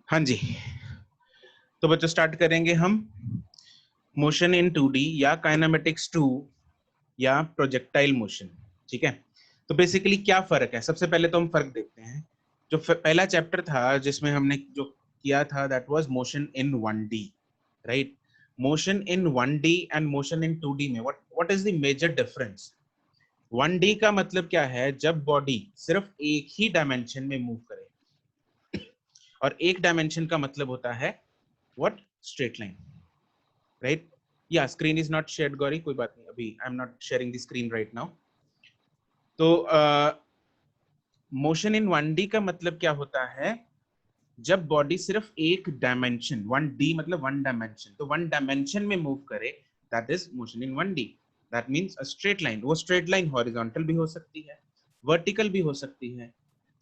हाँ जी, तो बच्चों स्टार्ट करेंगे हम मोशन इन 2D या काइनेमेटिक्स 2 या प्रोजेक्टाइल मोशन। ठीक है, तो बेसिकली क्या फर्क है, सबसे पहले तो हम फर्क देखते हैं। जो पहला चैप्टर था जिसमें हमने जो किया था that was motion in 1D, right. Motion in 1D and motion in 2D में what is the major difference. 1D का मतलब क्या है, जब बॉडी सिर्फ एक ही डायमेंशन में मूव करे, और एक डायमेंशन का मतलब होता है व्हाट, स्ट्रेट लाइन, राइट। या screen is not shared Gauri, कोई बात नहीं, अभी I am not sharing the screen right now. तो मोशन इन 1D का मतलब क्या होता है, जब बॉडी सिर्फ एक डायमेंशन, 1D मतलब वन डायमेंशन, तो वन डायमेंशन में मूव करे, that is motion in 1D। That means a straight line. वो स्ट्रेट लाइन हॉरिजॉन्टल भी हो सकती है, वर्टिकल भी हो सकती है,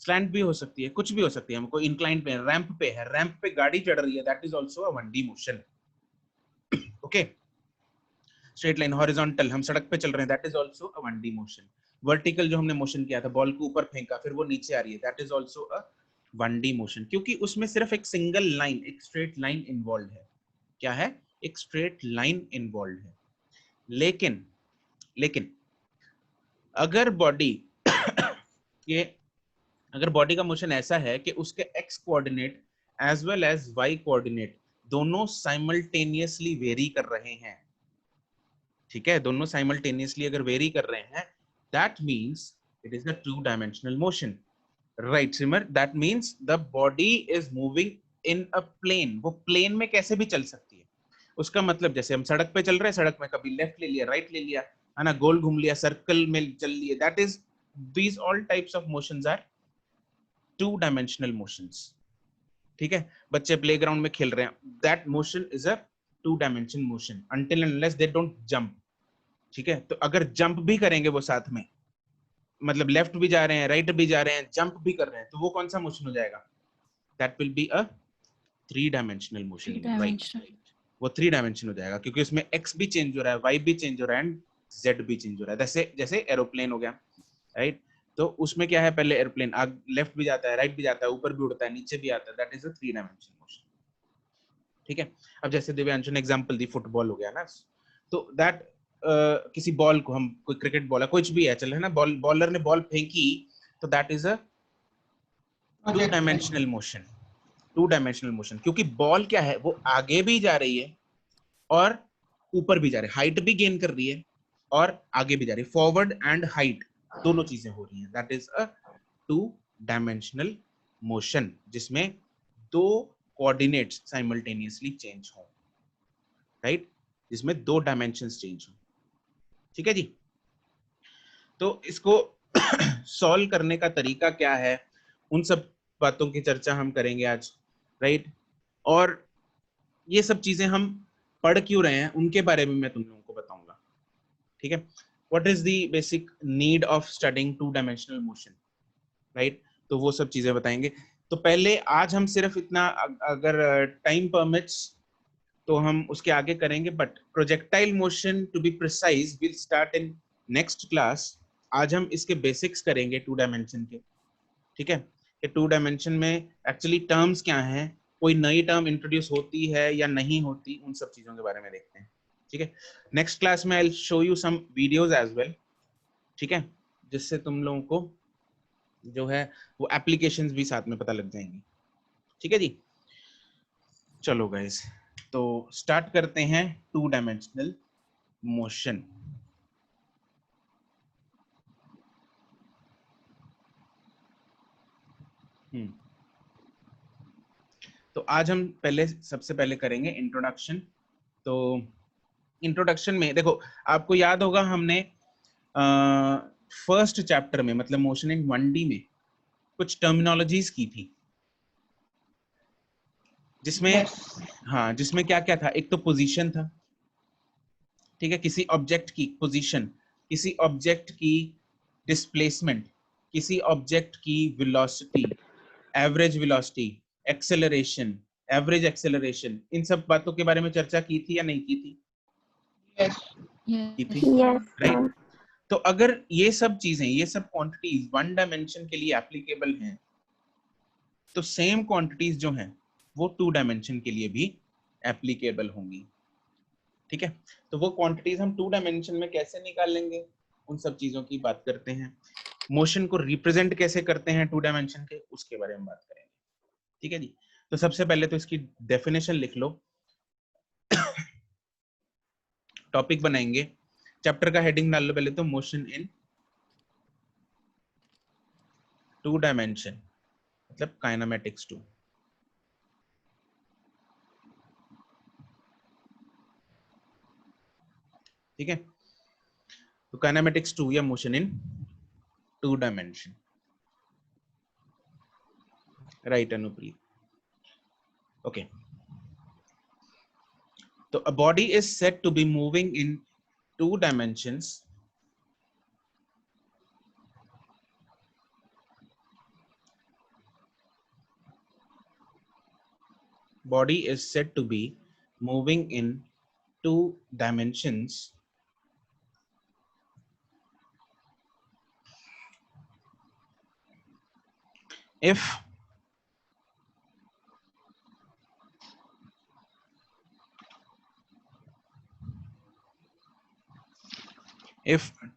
स्लैंट भी हो सकती है, कुछ भी हो सकती है। हमको इंक्लाइन पे, रैंप पे है, रैंप पे गाड़ी चढ़ रही है, that is also a 1D motion. Okay, straight line, horizontal, हम सड़क पे चल रहे हैं, that is also a 1D motion. Vertical जो हमने मोशन किया था, बॉल को ऊपर फेंका फिर वो नीचे आ रही है, that is also a 1D motion, क्योंकि उसमें सिर्फ एक सिंगल लाइन, एक स्ट्रेट लाइन इन्वॉल्व है। क्या है, एक स्ट्रेट लाइन इन्वॉल्व है। लेकिन लेकिन अगर बॉडी के अगर बॉडी का मोशन ऐसा है कि उसके x coordinate as well as y coordinate दोनों साइमल्टेनियसली वेरी कर रहे हैं, ठीक है, दोनों साइमल्टेनियसली अगर वेरी कर रहे हैं, that means it is a two dimensional motion, right सिमर। That means the body is moving in a plane. वो प्लेन में कैसे भी चल सकती है। उसका मतलब जैसे हम सड़क पे चल रहे हैं, सड़क में कभी लेफ्ट ले लिया, राइट ले लिया, है ना, गोल घूम लिया, सर्कल में चल लिया, that is, these all types of motions are two dimensional motions. ठीक है, बच्चे प्लेग्राउंड में खेल रहे हैं, that motion is a two dimension motion until and unless they don't jump. ठीक है, तो अगर जंप भी करेंगे वो साथ में, मतलब लेफ्ट भी जा रहे हैं, राइट भी जा रहे हैं, जंप भी कर रहे हैं, तो वो कौन सा मोशन हो जाएगा, that will be a three dimensional motion, right. वो थ्री डायमेंशन हो जाएगा, क्योंकि उसमें एक्स भी चेंज हो रहा है, वाई भी चेंज हो रहा है, एंड जेड भी चेंज हो रहा है। जैसे जैसे एरोप्लेन हो गया, राइट। तो उसमें क्या है, पहले एरोप्लेन लेफ्ट भी जाता है, राइट भी जाता है, ऊपर भी उड़ता है, नीचे भी आता है, that is a three dimension motion. ठीक है, अब जैसे दिव्यांशु ने एग्जांपल दी, फुटबॉल हो गया ना, तो दैट किसी बॉल को हम, कोई क्रिकेट बॉल है, कुछ भी है, चल है ना, बॉलर ने बॉल फेंकी, तो that is a two dimensional motion. To dimensional motion, क्योंकि बॉल क्या है, वो आगे भी जा रही है और ऊपर भी जा रही है, हाइट भी गेन कर रही है और आगे भी जा रही है, फॉरवर्ड एंड हाइट दोनों चीजें हो रही हैं, that is a two dimensional motion, जिसमें दो कोऑर्डिनेट्स साइमल्टेनियसली चेंज हो, राइट, जिसमें दो डायमेंशंस चेंज हो। ठीक है जी, तो इसको सॉल्व करने का तरीका क्या है, उन सब बातों की चर्चा हम करेंगे आज, राइट। और ये सब चीजें हम पढ़ क्यों रहे हैं उनके बारे में मैं तुम लोगों को बताऊंगा। ठीक है, what is the basic need of studying to dimensional motion, right, तो वो सब चीजें बताएंगे। तो पहले आज हम सिर्फ इतना, अगर टाइम परमिट्स तो हम उसके आगे करेंगे, but projectile motion to be precise will start in next class. आज हम इसके बेसिक्स करेंगे टू डायमेंशन के। ठीक है, कि टू डायमेंशन में एक्चुअली टर्म्स क्या हैं, कोई नई टर्म इंट्रोड्यूस होती है या नहीं होती, उन सब चीजों के बारे में देखते हैं। ठीक है, नेक्स्ट क्लास में I will show you some videos as well, ठीक है, जिससे तुम लोगों को जो है वो एप्लीकेशंस भी साथ में पता लग जाएंगी। ठीक है जी, चलो गाइस, तो स्टार्ट करते हैं टू डायमेंशनल मोशन। तो आज हम सबसे पहले करेंगे इंट्रोडक्शन। तो इंट्रोडक्शन में देखो, आपको याद होगा हमने फर्स्ट चैप्टर में, मतलब मोशन इन 1D में कुछ टर्मिनोलॉजीज की थी, जिसमें हाँ, जिसमें क्या क्या था, एक तो पोजीशन था, ठीक है, किसी ऑब्जेक्ट की पोजीशन, किसी ऑब्जेक्ट की डिस्प्लेसमेंट, किसी ऑब्जेक्ट की velocity, average velocity, acceleration, average acceleration, इन सब बातों के बारे में चर्चा की थी या नहीं की थी? की थी, राइट। तो अगर ये सब चीजें, ये सब क्वांटिटीज वन डायमेंशन के लिए एप्लीकेबल हैं, तो सेम क्वांटिटीज जो हैं वो 2 डायमेंशन के लिए भी एप्लीकेबल होंगी। ठीक है, तो वो क्वांटिटीज हम 2 डायमेंशन में कैसे निकाल लेंगे, उन सब चीजों की बात करते हैं। मोशन को रिप्रेजेंट कैसे करते हैं 2 डायमेंशन के, उसके बारे में बात करेंगे। ठीक है जी, तो सबसे पहले तो इसकी डेफिनेशन लिख लो, टॉपिक बनाएंगे, चैप्टर का हेडिंग डाल लो पहले तो, मोशन इन 2 डायमेंशन मतलब काइनेमेटिक्स 2। ठीक है, तो काइनेमेटिक्स 2 या motion in 2 dimension, right Anupreet? Okay, तो a body is said to be moving in 2 dimensions body is said to be moving in 2 dimensions if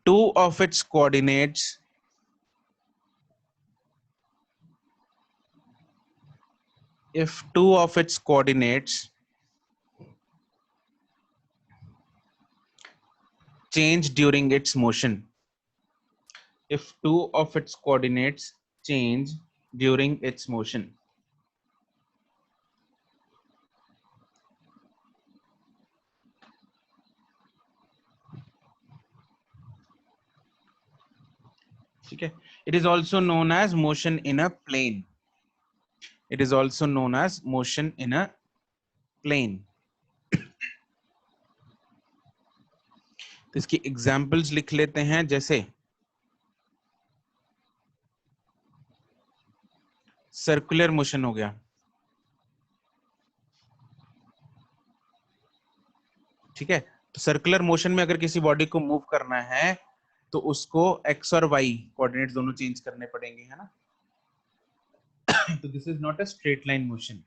two of its coordinates change during its motion, if 2 of its coordinates change during its motion, ठीक है, it is also known as motion in a plane, it is also known as motion in a plane। तो इसकी examples लिख लेते हैं, जैसे circular motion हो गया, ठीक है, तो सर्कुलर मोशन में अगर किसी बॉडी को मूव करना है तो उसको एक्स और वाई कोऑर्डिनेट्स दोनों चेंज करने पड़ेंगे, है ना? तो this is not a straight line motion,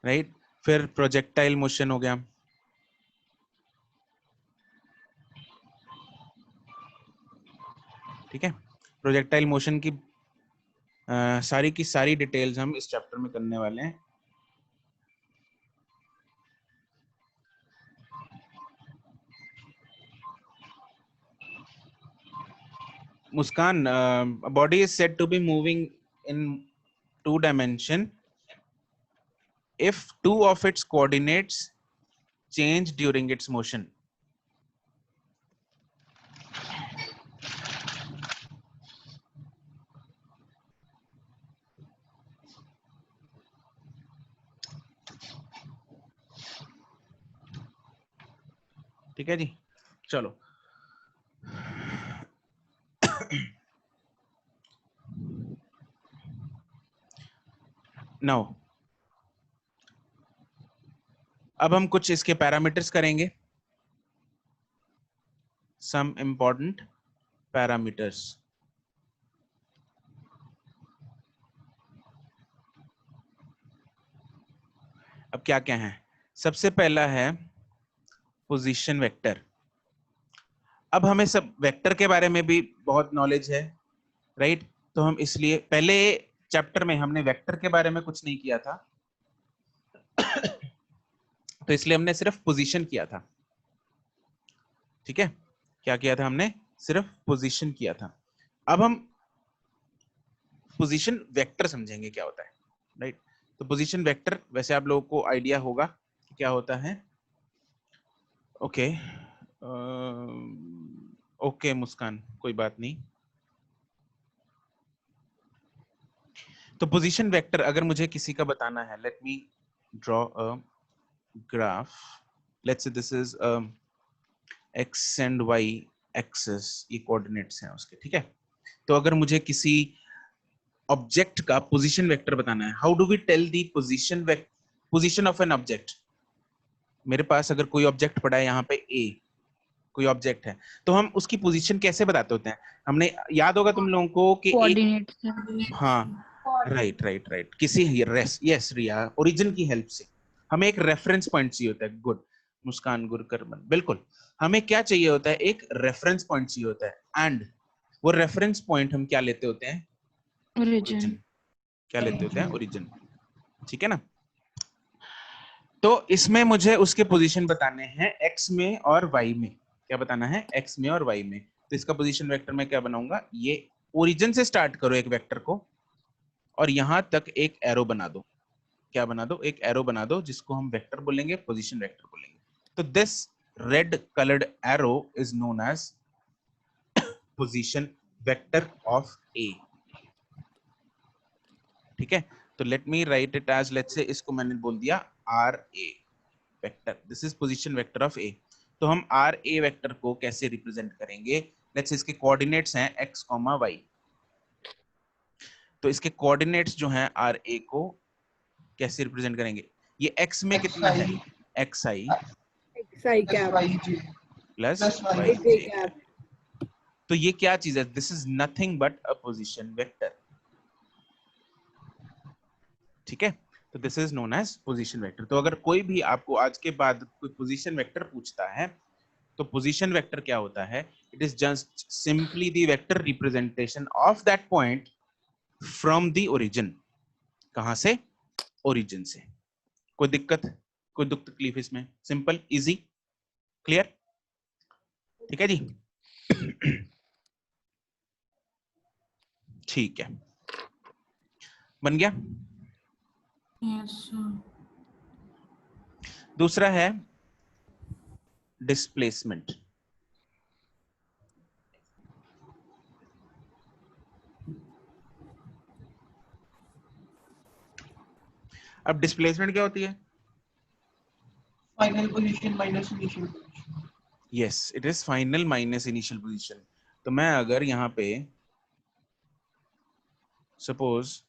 right? फिर प्रोजेक्टाइल मोशन हो गया, ठीक है, प्रोजेक्टाइल मोशन की सारी की सारी डिटेल्स हम इस चैप्टर में करने वाले हैं। Muskan, body is said to be moving in 2 dimension if 2 of its coordinates change during its motion। ठीक है जी, चलो नाउ अब हम कुछ इसके पैरामीटर्स करेंगे, सम इंपॉर्टेंट पैरामीटर्स। अब क्या क्या है, सबसे पहला है पोजीशन वेक्टर। अब हमें सब वेक्टर के बारे में भी बहुत नॉलेज है, राइट? तो हम इसलिए पहले चैप्टर में हमने वेक्टर के बारे में कुछ नहीं किया था, तो इसलिए हमने सिर्फ पोजीशन किया था। ठीक है, क्या किया था हमने? सिर्फ पोजीशन किया था। अब हम पोजीशन वेक्टर समझेंगे क्या होता है, राइट? तो पोजीशन वेक्टर वैसे आप लोगों को आइडिया होगा कि क्या होता है। ओके ओके मुस्कान, कोई बात नहीं। तो पोजीशन वेक्टर अगर मुझे किसी का बताना है, let me draw a graph, let's say this is x and y axis, ये कोऑर्डिनेट्स हैं उसके, ठीक है? तो अगर मुझे किसी ऑब्जेक्ट का पोजीशन वेक्टर बताना है, how do we tell the position of an object? मेरे पास अगर कोई ऑब्जेक्ट पड़ा है यहाँ पे ए, कोई ऑब्जेक्ट है तो हम उसकी पोजीशन कैसे बताते होते हैं? हमने याद होगा तुम लोगों को कि कोऑर्डिनेट से। हाँ राइट किसी यस रिया, ओरिजिन की हेल्प से हमें एक रेफरेंस पॉइंट चाहिए होता है। गुड मुस्कान गुरकरमन, बिल्कुल हमें क्या चाहिए होता है? एक रेफरेंस पॉइंट चाहिए होता है। एंड वो रेफरेंस पॉइंट हम क्या लेते होते हैं? ओरिजिन। क्या लेते होते हैं? ओरिजिन। ठीक है ना? तो इसमें मुझे उसके पोजीशन बताने हैं एक्स में और वाई में। क्या बताना है? एक्स में और वाई में। तो इसका पोजीशन वेक्टर मैं क्या बनाऊंगा? ये ओरिजिन से स्टार्ट करो एक वेक्टर को और यहां तक एक एरो बना दो। क्या बना दो? एक एरो बना दो जिसको हम वेक्टर बोलेंगे, पोजीशन वेक्टर बोलेंगे। तो this red coloured arrow is known as position vector of A. ठीक है, तो let me write it as, let's say इसको मैंने बोल दिया R A vector, this is position vector of A. तो हम आर ए वेक्टर को कैसे रिप्रेजेंट करेंगे? लेट्स से इसके कोऑर्डिनेट्स हैं एक्स कॉमा वाई। तो इसके कोऑर्डिनेट्स जो हैं आर ए को कैसे रिप्रेजेंट करेंगे? ये एक्स में कितना है? X i plus y j. तो ये क्या चीज है? This is nothing but a position vector. ठीक है, तो this is known as position vector. तो अगर कोई भी आपको आज के बाद कोई पोजीशन वेक्टर पूछता है तो पोजीशन वेक्टर क्या होता है? It is just simply the vector representation of that point from the origin. कहां से? ओरिजिन से। कोई दिक्कत, कोई दुख तकलीफ इसमें? Simple, easy, clear? ठीक है जी। ठीक है, बन गया। यस दूसरा है डिस्प्लेसमेंट। अब डिस्प्लेसमेंट क्या होती है? Final position minus initial position. Yes, it is final minus initial position. तो मैं अगर यहाँ पे suppose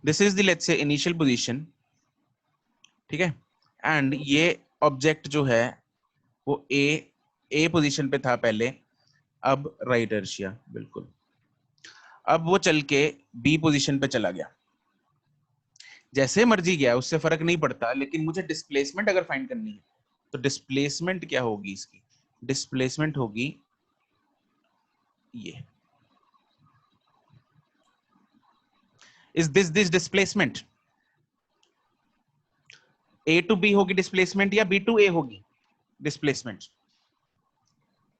this is the let's say initial position, ठीक है, एंड ये ऑब्जेक्ट जो है वो ए पोजीशन पे था पहले, अब राइट इनर्शिया, बिल्कुल, अब वो चल के बी पोजीशन पे चला गया। जैसे मर्जी गया उससे फर्क नहीं पड़ता, लेकिन मुझे डिस्प्लेसमेंट अगर फाइंड करनी है तो डिस्प्लेसमेंट क्या होगी इसकी? डिस्प्लेसमेंट होगी ये। Is this displacement? A to B होगी डिस्प्लेसमेंट या बी टू ए होगी displacement?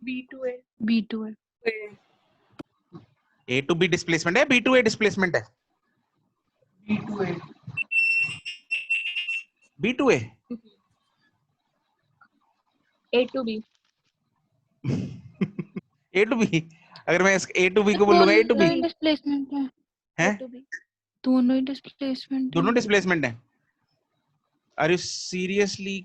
B2A A to B displacement है, बी टू ए डिस्प्लेसमेंट है? B2A B to A A to B A to B. अगर मैं ए to B को बोलूंगा ए to B displacement है। है, A to B दोनों ही डिस्प्लेसमेंट दोनों डिस्प्लेसमेंट है। Are you seriously?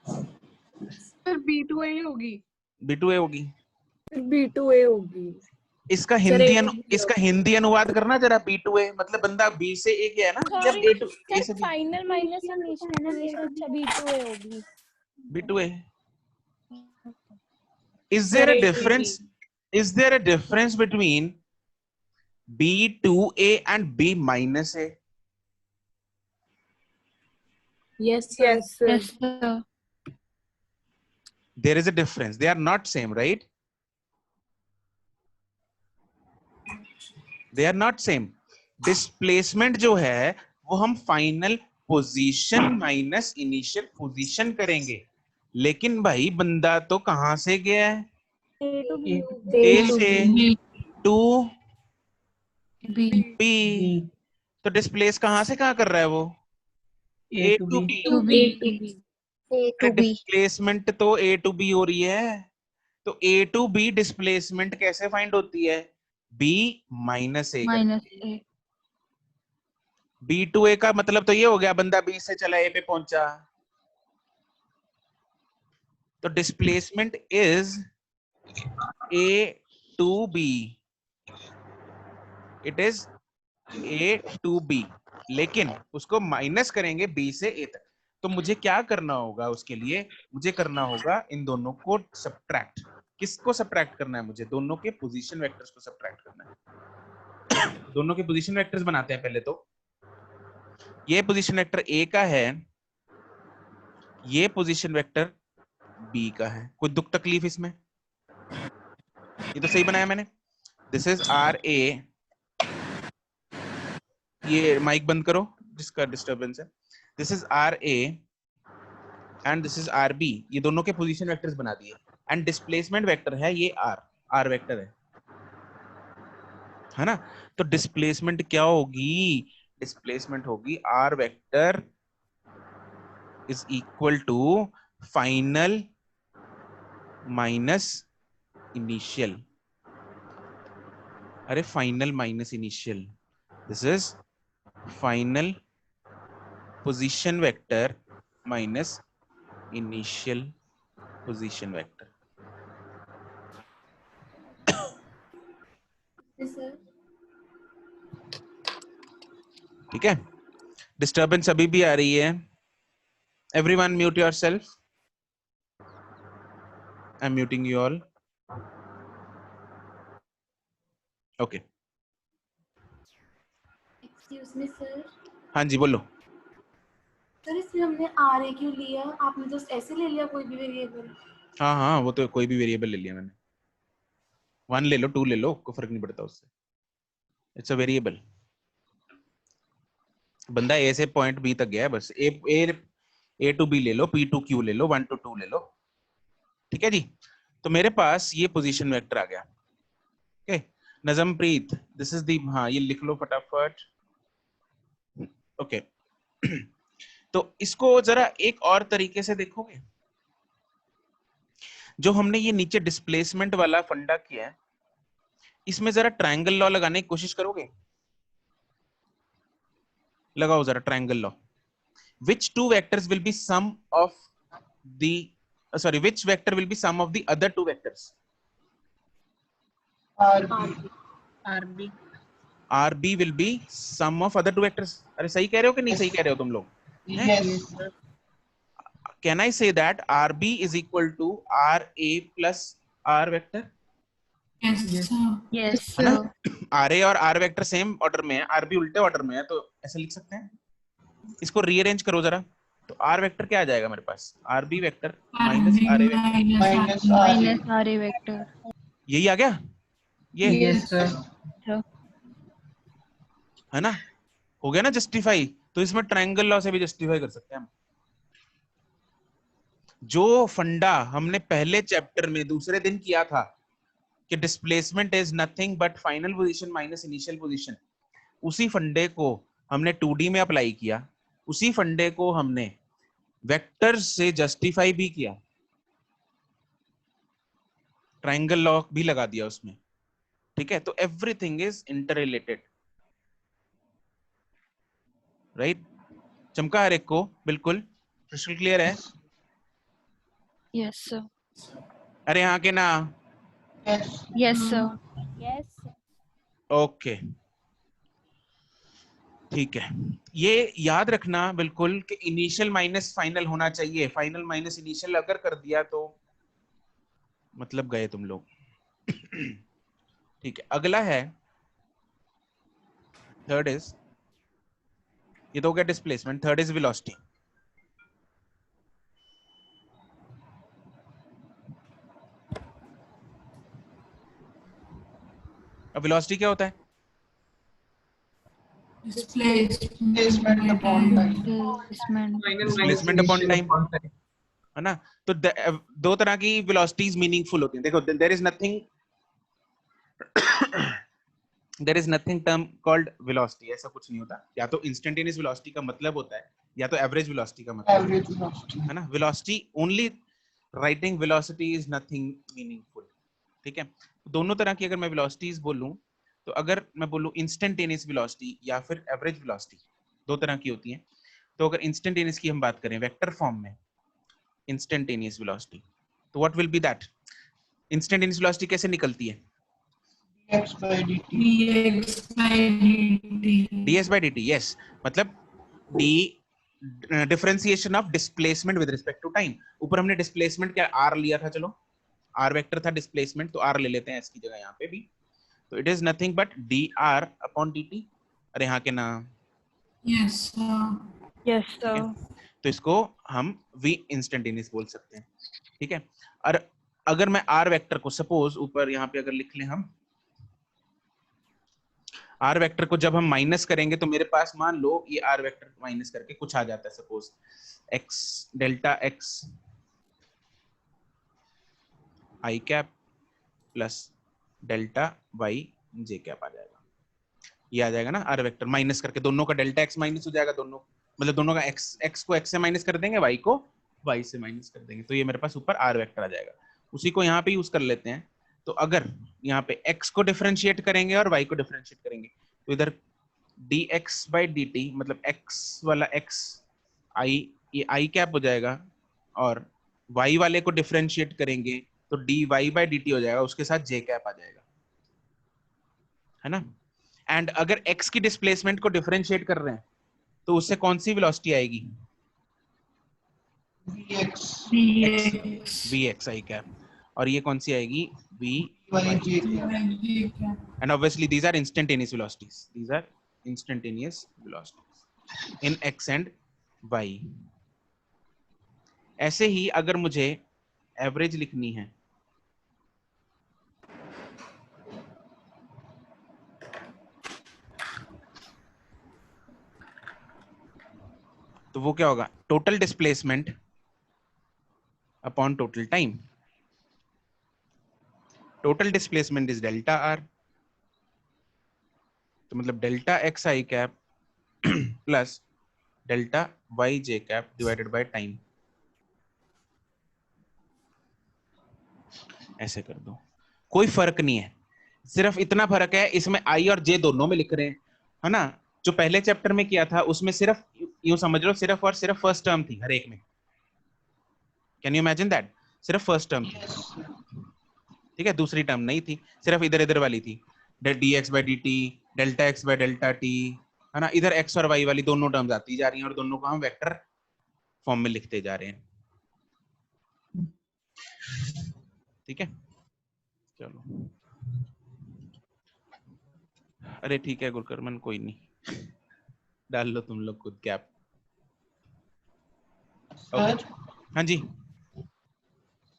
फिर B2A ही होगी। बी टू ए होगी। फिर B2A होगी। इसका सर, हिंदी अनुवाद करना जरा। बी टू ए मतलब बंदा बी से ए गया ना, जब ए टू ए से फाइनल माइनस इनिशियल है ना, ये अच्छा B2A होगी। B to A. Is there a difference? Is there a difference between B2A and B minus A? Yes, sir. Yes sir. There is a difference. They are not same, right? They are not same. Displacement जो है वो हम final position minus initial position करेंगे, लेकिन भाई बंदा तो कहां से गया है? A to B A से टू B B। तो डिस्प्लेस कहां से कहां कर रहा है वो? A to B to B A to B displacement तो A टू B हो रही है, तो A टू B डिस्प्लेसमेंट कैसे फाइंड होती है? B minus A। -A B to A का मतलब तो ये हो गया बंदा B से चला A पे पहुंचा। तो displacement is A to B, it is A to B, लेकिन उसको माइनस करेंगे B से A तक। तो मुझे क्या करना होगा उसके लिए? मुझे करना होगा इन दोनों को सब्ट्रैक्ट। किसको सब्ट्रैक्ट करना है मुझे? दोनों के पोजीशन वेक्टर्स को सब्ट्रैक्ट करना है। दोनों के पोजीशन वेक्टर्स बनाते हैं पहले तो। ये पोजीशन वेक्टर A का है, ये पोजीशन वेक्टर B का है। कोई दुख तकलीफ इसमें? ये तो सही बनाया मैंने। दिस इज RA, ये माइक बंद करो जिसका डिस्टरबेंस है। This is RA and this is RB, ये दोनों के पोजीशन वेक्टर्स बना दिए। एंड डिस्प्लेसमेंट वेक्टर है ये R वेक्टर है ना। तो डिस्प्लेसमेंट क्या होगी? डिस्प्लेसमेंट होगी R vector is equal to final minus initial. अरे final minus initial, this is final position vector minus initial position vector. ठीक है, डिस्टर्बेंस अभी भी आ रही है। Everyone mute yourself. I am muting you all. Okay, excuse me sir. हाँ जी बोलो। सर इसमें हमने आर ए क्यों लिया? आपने तो ऐसे ले लिया कोई भी वेरिएबल। हाँ हाँ, वो तो कोई भी वेरिएबल ले लिया मैंने। 1 ले लो, 2 ले लो, कोई फर्क नहीं पड़ता उससे। It's a variable. बंदा ए से पॉइंट बी तक गया है बस। ए टू बी ले लो, P टू Q ले लो, 1 to 2 ले लो। ठीक है जी। तो मेरे पास ये पोजीशन वेक्टर आ गया। ओके नजमप्रीत, दिस इज दी, हाँ ये लिख लो फटाफट। ओके तो इसको जरा एक और तरीके से देखोगे। जो हमने ये नीचे डिस्प्लेसमेंट वाला फंडा किया है, इसमें जरा ट्रायंगल लॉ लगाने की कोशिश करोगे? लगाओ जरा triangle law. which two vectors will be sum of the which vector will be sum of the other two vectors? RB RB will be sum of other two vectors. अरे सही कह रहे हो कि नहीं सही कह रहे हो तुम लोग? yes Can I say that RB is equal to RA plus R vector? yes Yes, है ना? sir. RA और R वेक्टर सेम ऑर्डर में है, RB उल्टे ऑर्डर में है, तो ऐसे लिख सकते हैं। इसको रीअरेंज करो जरा, तो R वेक्टर क्या आ जाएगा मेरे पास? RB vector minus RA vector minus Minus RA vector. यही आ गया ये, yes sir Sir. है ना? हो गया ना जस्टिफाई। तो इसमें ट्रायंगल लॉ से भी जस्टिफाई कर सकते हैं हम। जो फंडा हमने पहले चैप्टर में दूसरे दिन किया था कि displacement is nothing but final position minus initial position, उसी फंडे को हमने 2D में अप्लाई किया, उसी फंडे को हमने वेक्टर्स से जस्टिफाई भी किया, ट्रायंगल लॉ भी लगा दिया उसमें। ठीक है, तो everything is inter related, right? चमका हर एक को बिल्कुल क्रिस्टल क्लियर है? Yes, sir. अरे हाँ के ना? yes Yes, sir. Yes. Okay ठीक है, ये याद रखना बिल्कुल कि इनिशियल माइनस फाइनल होना चाहिए। फाइनल माइनस इनिशियल अगर कर दिया तो मतलब गए तुम लोग। ठीक है, अगला है थर्ड इज, ये तो हो गया डिस्प्लेसमेंट, थर्ड इज वेलोसिटी। अब वेलोसिटी क्या होता है? displacement upon time Displacement. Displacement upon time, है ना? तो दो तरह की वेलोसिटीज मीनिंगफुल होती हैं। देखो, there is nothing term called velocity, ऐसा कुछ नहीं होता। या तो इंस्टेंटेनियस वेलोसिटी का मतलब होता है, या तो एवरेज वेलोसिटी का मतलब average velocity है ना। Velocity only writing velocity is nothing meaningful. ठीक है, दोनों तरह की अगर मैं वेलोसिटीज बोलूं, तो अगर मैं बोलूं इंस्टेंटेनियस वेलोसिटी या फिर एवरेज वेलोसिटी, दो तरह की होती हैं। तो अगर इंस्टेंटेनियस की हम बात करें वेक्टर फॉर्म में, इंस्टेंटेनियस वेलोसिटी, तो what will be that? Instantaneous velocity कैसे निकलती है? x by dt dx by dt ds by dt, yes, मतलब d differentiation of displacement with respect to time. ऊपर हमने डिस्प्लेसमेंट क्या r लिया था, चलो r वेक्टर था डिस्प्लेसमेंट, तो r ले लेते हैं s की जगह यहाँ पे भी, तो it is nothing but dr upon dt। अरे यहाँ के ना, yes sir Yes, sir. तो इसको हम v इंस्टेंटेनियस बोल सकते हैं, ठीक है। और अगर मैं r वेक्टर को सपोज ऊपर यहाँ पे अगर लिख लें हम, r वेक्टर को जब हम माइनस करेंगे तो मेरे पास मान लो ये r वेक्टर माइनस करके कुछ आ जाता है, suppose x delta x i cap plus delta y j cap आ जाएगा। ये आ जाएगा ना r वेक्टर माइनस करके, दोनों का डेल्टा x माइनस हो जाएगा, दोनों मतलब दोनों का x को x से माइनस कर देंगे, y को y से माइनस कर देंगे, तो ये मेरे पास ऊपर r वेक्टर आ जाएगा। उसी को यहाँ पे यूज कर लेते हैं। तो अगर यहाँ पे x को डिफरेंशिएट करेंगे और y को डिफरेंशिएट करेंगे, तो इधर dx by dt मतलब x वाला x i ये i कैप हो जाएगा, और y वाले को डिफरेंशिएट करेंगे तो dy by dt हो जाएगा, उसके साथ j कैप आ जाएगा, है ना। एंड अगर x की डिस्प्लेसमेंट को डिफरेंशिएट कर रहे हैं तो उससे कौन सी वेलोसिटी आएगी, vx i कैप, और ये कौन सी आएगी v y j cap. And obviously these are instantaneous velocities. These are instantaneous velocities in x and y. ऐसे ही अगर मुझे एवरेज लिखनी है तो वो क्या होगा, total displacement upon total time. Total displacement is delta r, तो मतलब delta x i cap plus delta y j cap divided by time. ऐसे कर दो, कोई फर्क नहीं है, सिर्फ इतना फर्क है इसमें आई और जे दोनों में लिख रहे हैं, है ना। जो पहले चैप्टर में किया था उसमें सिर्फ यूं समझ लो सिर्फ और सिर्फ फर्स्ट टर्म थी हर एक में। कैन यू इमेजिन दैट, सिर्फ फर्स्ट टर्म थी, ठीक है, दूसरी टर्म नहीं थी, सिर्फ इधर इधर वाली थी, dx by dt delta x by delta t, है ना। इधर x और y वाली दोनों टर्म्स आती जा रही हैं और दोनों को हम वेक्टर फॉर्म में लिखते जा रहे हैं, ठीक है। चलो अरे ठीक है गुरकर्मन, कोई नहीं, डाल लो तुम लोग खुद कैप। सर हाँ जी,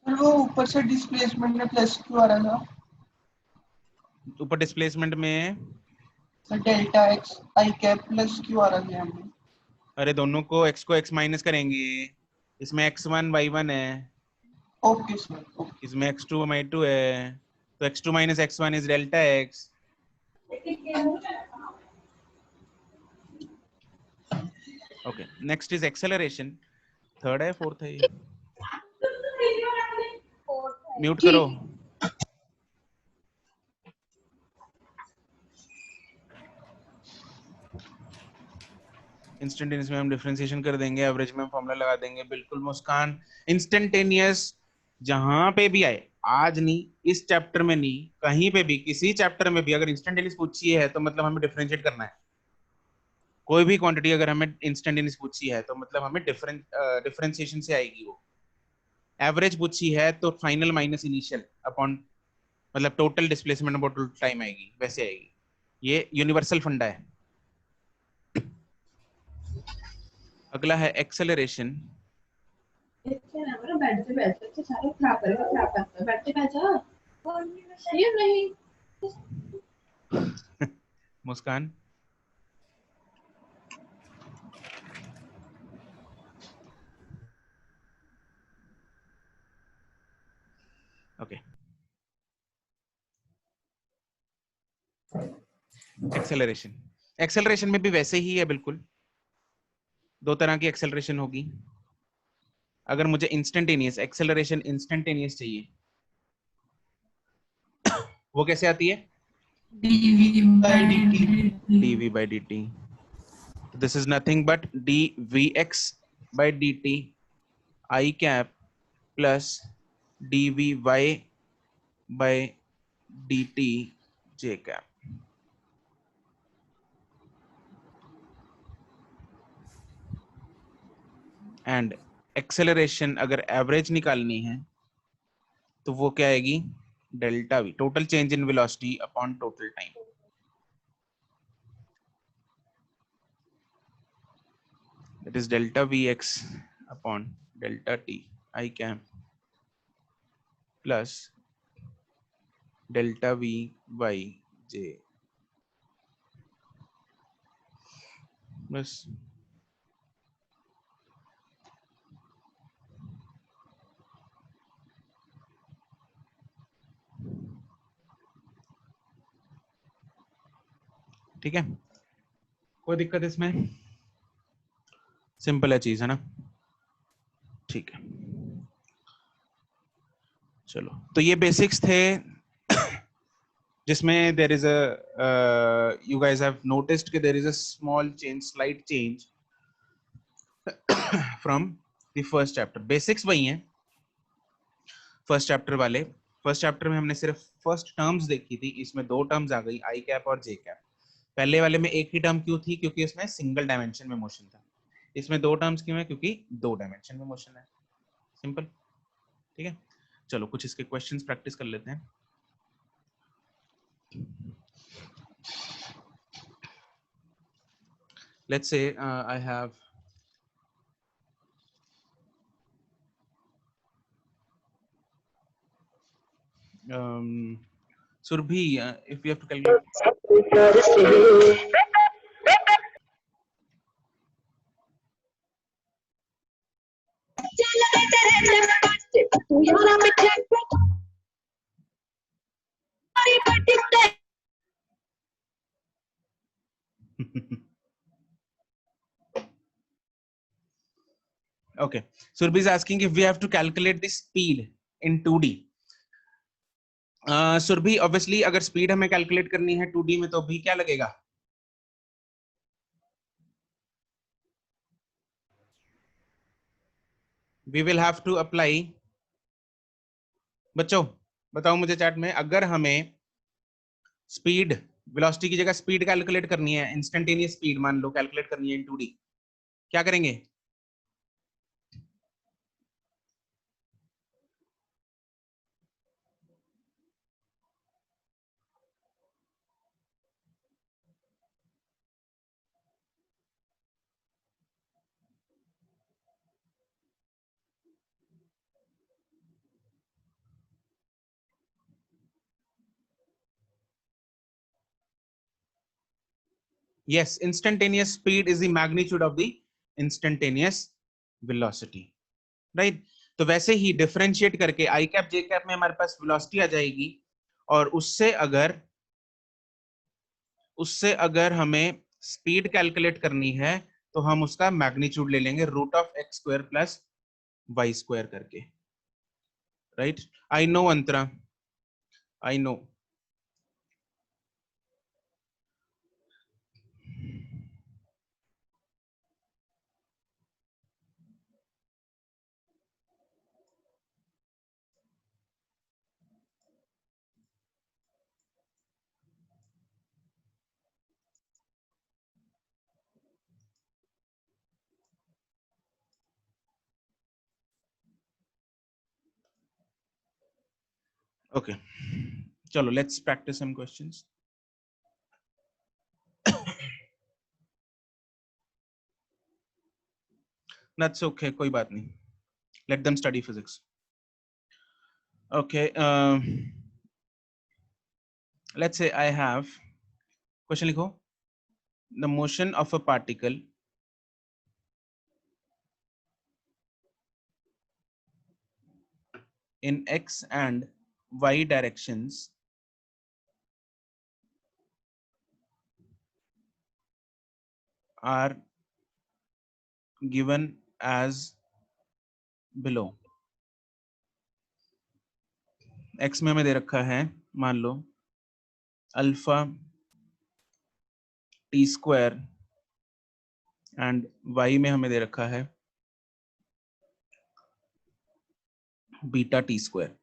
सर वो ऊपर से डिस्प्लेसमेंट में प्लस क्यों आ रहा था, ऊपर डिस्प्लेसमेंट में sir delta x i cap plus क्यों आ रहा था यहाँ पे, अरे दोनों को x माइनस करेंगे, इसमें x1 y1 है, ओके सर ओके इसमें x2 y2 है, तो x2 minus x1 is delta x। Okay, next is acceleration, third है फोर्थ है ये, म्यूट करो। इंस्टेंटेनियस में हम डिफरेंशिएशन कर देंगे, एवरेज में हम फॉर्मूला लगा देंगे, बिल्कुल मुस्कान। इंस्टेंटेनियस जहां पे भी आए, आज नहीं, इस चैप्टर में नहीं, कहीं पे भी किसी चैप्टर में भी अगर इंस्टेंटेनियस पूछी है तो मतलब हमें डिफरेंशिएट करना है। कोई भी क्वांटिटी अगर हमें इंस्टेंटेनियस पूछी है तो मतलब हमें डिफरेंशिएशन से आएगी वो। एवरेज पूछी है तो फाइनल माइनस इनिशियल अपॉन मतलब total displacement upon total time आएगी, वैसे आएगी। ये यूनिवर्सल फंडा है। अगला है एक्सेलरेशन। मुस्कान ओके, एक्सेलरेशन, एक्सेलरेशन में भी वैसे ही है बिल्कुल, दो तरह की एक्सेलरेशन होगी। अगर मुझे इंस्टेंटेनियस एक्सेलरेशन इंस्टेंटेनियस चाहिए वो कैसे आती है, dv by dt dv by dt, this is nothing but dvx by dt I cap plus dvy by dt J cap. And acceleration अगर एवरेज निकालनी है तो वो क्या आएगी, delta V, total change in velocity upon total time. That is delta V X upon delta T I cap plus delta V by J, बस। ठीक है, कोई दिक्कत इसमें? सिंपल है चीज, है ना? ठीक है, चलो, तो ये बेसिक्स थे जिसमें there is a you guys have noticed कि there is a small change, slight change from the first chapter. Basics वही हैं फर्स्ट चैप्टर वाले। फर्स्ट चैप्टर में हमने सिर्फ फर्स्ट टर्म्स देखी थी, इसमें दो टर्म्स आ गई, आई कैप और जे कैप। पहले वाले में एक ही टर्म क्यों थी? क्योंकि इसमें सिंगल डायमेंशन में मोशन था। इसमें दो टर्म्स क्यों है? क्योंकि दो डायमेंशन में मोशन है। सिंपल, ठीक है। चलो कुछ इसके क्वेश्चंस प्रैक्टिस कर लेते हैं। Let's say I have Surbhi, if you have to calculate okay, Surbhi is asking if we have to calculate the speed in 2D. Surabhi, obviously अगर स्पीड हमें कैलकुलेट करनी है 2D में तो भी क्या लगेगा? We will have to apply. बच्चों बताओ मुझे चैट में, अगर हमें स्पीड, वेलोसिटी की जगह स्पीड कैलकुलेट करनी है, इंस्टेंटेनियस स्पीड मान लो कैलकुलेट करनी है इन 2D, क्या करेंगे? Yes, instantaneous speed is the magnitude of the instantaneous velocity, right? तो वैसे ही डिफरेंशिएट करके आई कैप जे कैप में हमारे पास वेलोसिटी आ जाएगी, और उससे अगर हमें स्पीड कैलकुलेट करनी है तो हम उसका मैग्नीट्यूड ले लेंगे root of x square plus y square करके, right? I know Antara, I know. Okay, चलो let's practice some questions. That's okay, कोई बात नहीं, let them study physics. Okay, let's say I have question, लिखो, the motion of a particle in x and y directions are given as below. x में हमें दे रखा है, मान लो alpha t square, and y में हमें दे रखा है beta t square.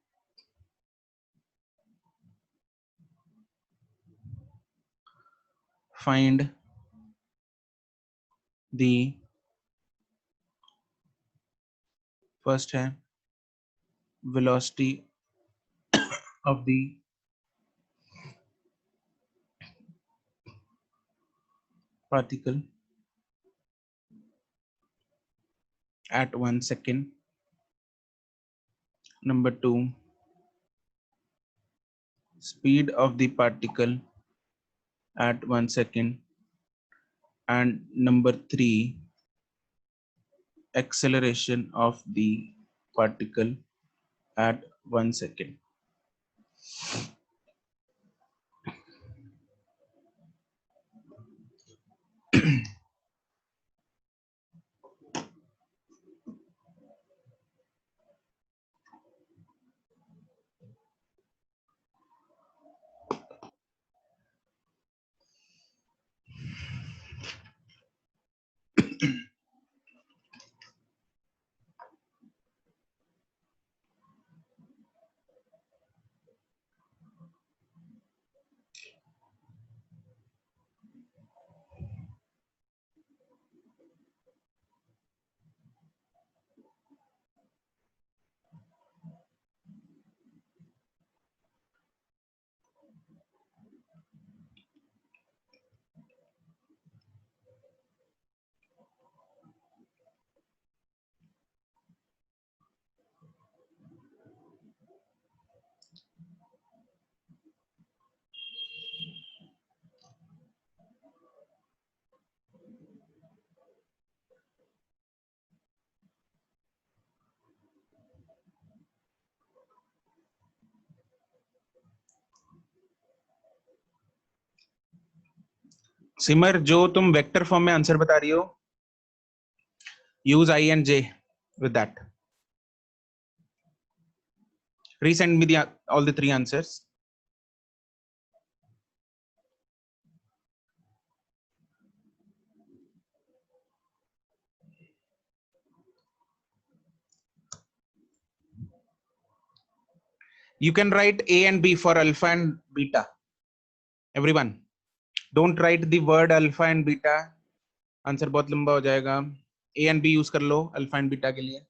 find the first है velocity of the particle at 1 second. Number 2, speed of the particle at 1 second. And number 3, acceleration of the particle at 1 second. सिमर, जो तुम vector form में answer बता रही हो, use I and J with that. Resend me all the 3 answers. You can write A and B for alpha and beta. Everyone, don't write the word alpha and beta. Answer बहुत लंबा हो जाएगा. A and B use कर लो alpha and beta के लिए.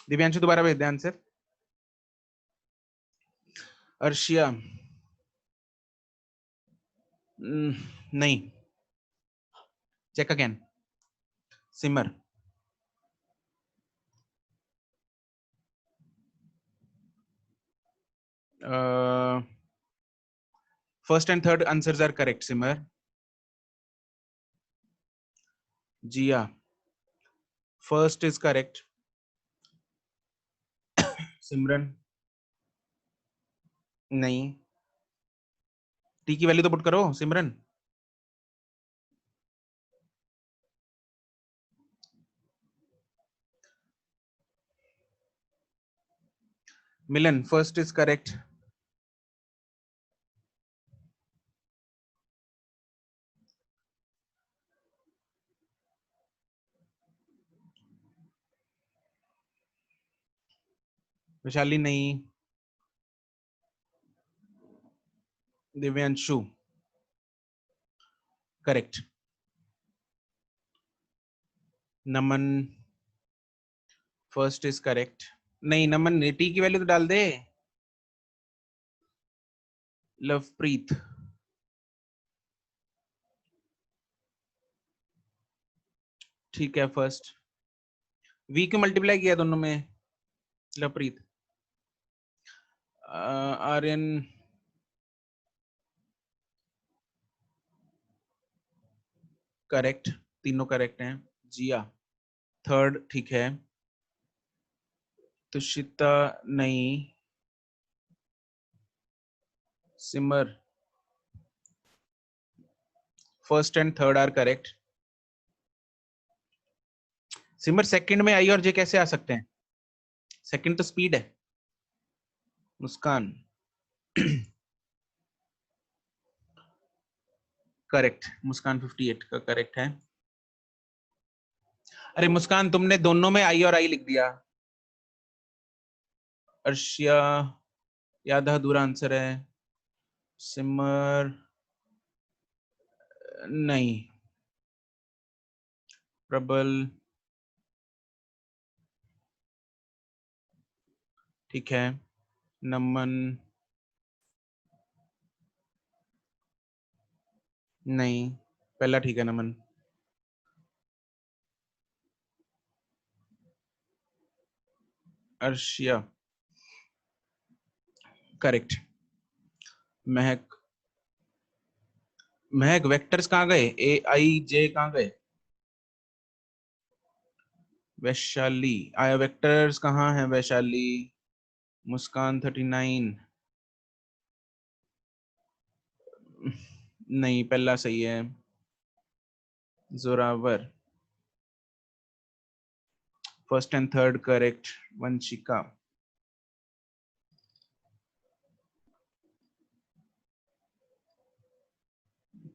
दिव्यांशु दोबारा भेज दे answer. Arshiya, नहीं. Check again. Simar, first and third answers are correct. Simar. Jia, first is correct. सिमरन, नहीं. टी की वैल्यू तो पुट करो सिमरन. मिलन, first is correct. विशाली, नहीं. Divyanshu, correct. Naman, first is correct. नहीं नमन, टी की वैल्यू तो डाल दे. लवप्रीत, ठीक है. फर्स्ट वी क्यों मल्टीप्लाई किया दोनों में? लवप्रीत. आर्यन, करेक्ट. तीनों करेक्ट हैं. जिया, थर्ड ठीक है. तुषिता, नहीं. Simar, first and third are correct. Simar, second में आई और जे कैसे आ सकते हैं? सेकंड तो स्पीड है. मुस्कान, करेक्ट. मुस्कान 58 का करेक्ट है. अरे मुस्कान, तुमने दोनों में आई और आई लिख दिया. अर्शिया, या आधा अधूरा आंसर है? सिमर नहीं, प्रबल ठीक है, नमन नहीं, पहला ठीक है नमन। अर्शिया करेक्ट। महक, महक वेक्टर्स कहाँ गए? ए आई जे कहाँ गए? वैशाली आया, वेक्टर्स कहाँ है वैशाली? मुस्कान 39 नहीं, पहला सही है। Zorawar first and third correct. Vanshika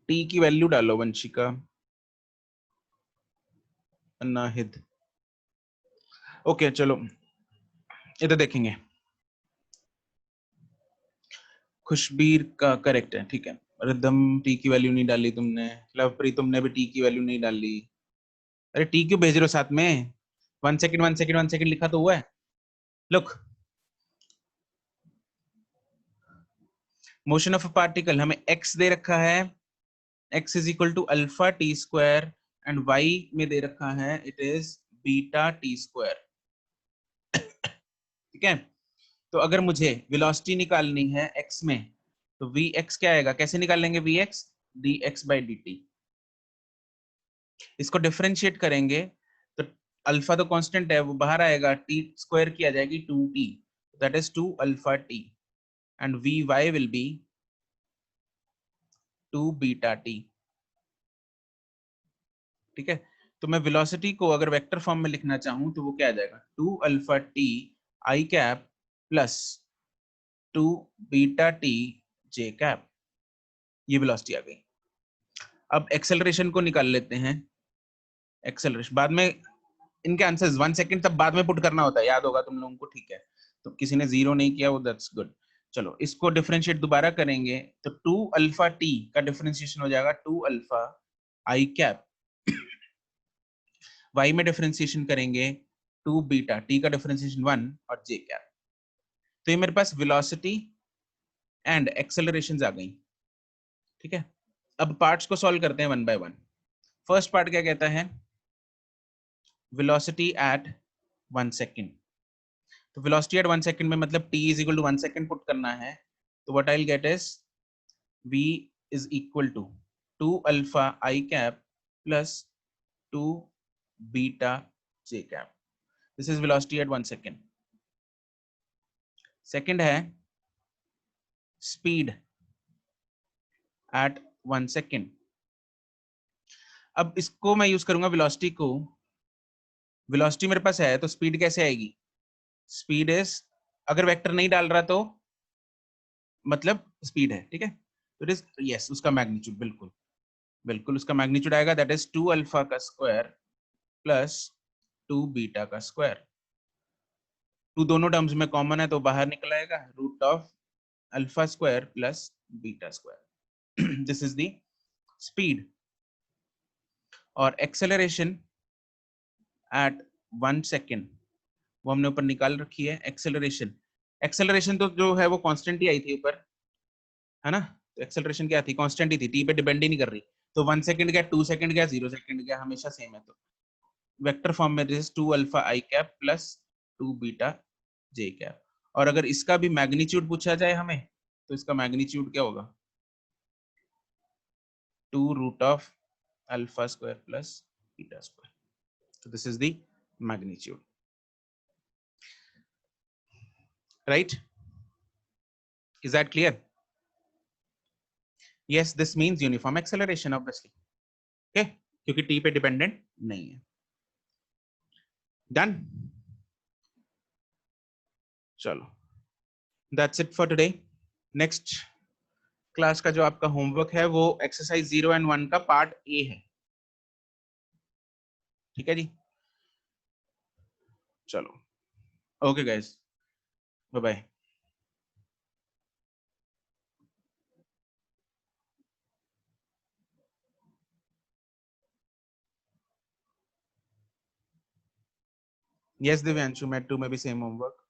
T की वैल्यू डालो वंशिका। अनाहिद ओके चलो इधर देखेंगे। खुशबीर का करेक्ट है, ठीक है। रिदम टी की वैल्यू नहीं डाली तुमने। लवप्रीत तुमने भी टी की वैल्यू नहीं डाली। अरे टी क्यों भेज रहे हो साथ में? 1 सेकंड 1 सेकंड 1 सेकंड लिखा तो हुआ है। Look, motion of a particle हमें x दे रखा है, x is equal to alpha t square, and y में दे रखा है it is beta t square. ठीक है, तो अगर मुझे वेलोसिटी निकालनी है x में तो vx क्या आएगा? कैसे निकालेंगे vx? dx by dt। इसको डिफरेंशिएट करेंगे तो अल्फा तो कांस्टेंट है, वो बाहर आएगा, टी स्क्वायर की आ जाएगी 2t, that is 2 alpha T, and vy will be 2 beta T. ठीक है, तो मैं वेलोसिटी को अगर वेक्टर फॉर्म में लिखना चाहूं तो वो क्या आ जाएगा? 2 alpha T I cap plus 2 beta T J cap. ये वेलोसिटी आ गई। अब एक्सेलरेशन को निकाल लेते हैं। एक्सेलरेशन बाद में, इनके आंसर्स 1 सेकंड तब बाद में पुट करना होता है, याद होगा तुम लोगों को, ठीक है। तो किसी ने जीरो नहीं किया, वो दैट्स गुड। चलो इसको डिफरेंशिएट दोबारा करेंगे तो 2 अल्फा टी का डिफरेंशिएशन हो जाएगा 2 अल्फा आई कैप, y में डिफरेंशिएशन करेंगे 2 बीटा, t का डिफरेंशिएशन 1 और j कैप। तो ये मेरे पास वेलोसिटी एंड एक्सेलरेशंस आ गई। ठीक है, अब पार्ट्स को सॉल्व करते हैं one by one. First part क्या कहता है? Velocity at 1 second. तो वेलोसिटी एट 1 सेकंड में मतलब t is equal to 1 second put करना है, तो what I will get is v is equal to 2 alpha i cap plus 2 beta j cap. This is velocity at 1 second. Second है speed at 1 second. अब इसको मैं use करूंगा velocity को। Velocity मेरे पास है तो स्पीड कैसे आएगी? स्पीड इज, अगर वेक्टर नहीं डाल रहा तो मतलब स्पीड है, ठीक है। तो इट इज यस, उसका मैग्नीट्यूड बिल्कुल बिल्कुल उसका मैग्नीट्यूड आएगा, दैट इज 2 अल्फा का स्क्वायर प्लस 2 बीटा का स्क्वायर। 2 दोनों टर्म्स में कॉमन है तो बाहर निकल आएगा, root of alpha square plus beta square. This is the speed. और एक्सेलरेशन एट 1 सेकेंड वो हमने ऊपर निकाल रखी है। एक्सेलरेशन, एक्सेलरेशन तो जो है वो कांस्टेंट ही आई थी ऊपर, है ना। तो एक्सेलरेशन क्या थी? कांस्टेंट ही थी, टी पे डिपेंड ही नहीं कर रही। तो 1 सेकंड गया, 2 सेकंड गया, 0 सेकंड गया, हमेशा सेम है। तो वेक्टर फॉर्म में this 2 alpha I cap plus 2 beta J cap. और अगर इसका भी मैग्नीट्यूड पूछा जाए हमें तो इसका मैग्नीट्यूड क्या होगा? 2 root of alpha square plus beta square. So this is the magnitude, right? Is that clear? Yes, this means uniform acceleration obviously, okay, क्योंकि t पे डिपेंडेंट नहीं है। Done? चलो, that's it for today. Next class का जो आपका homework है वो एक्सरसाइज 0 and 1 का पार्ट ए है, ठीक है जी। चलो, okay guys, bye bye. Yes, Divyanshu, Med 2 में भी same homework.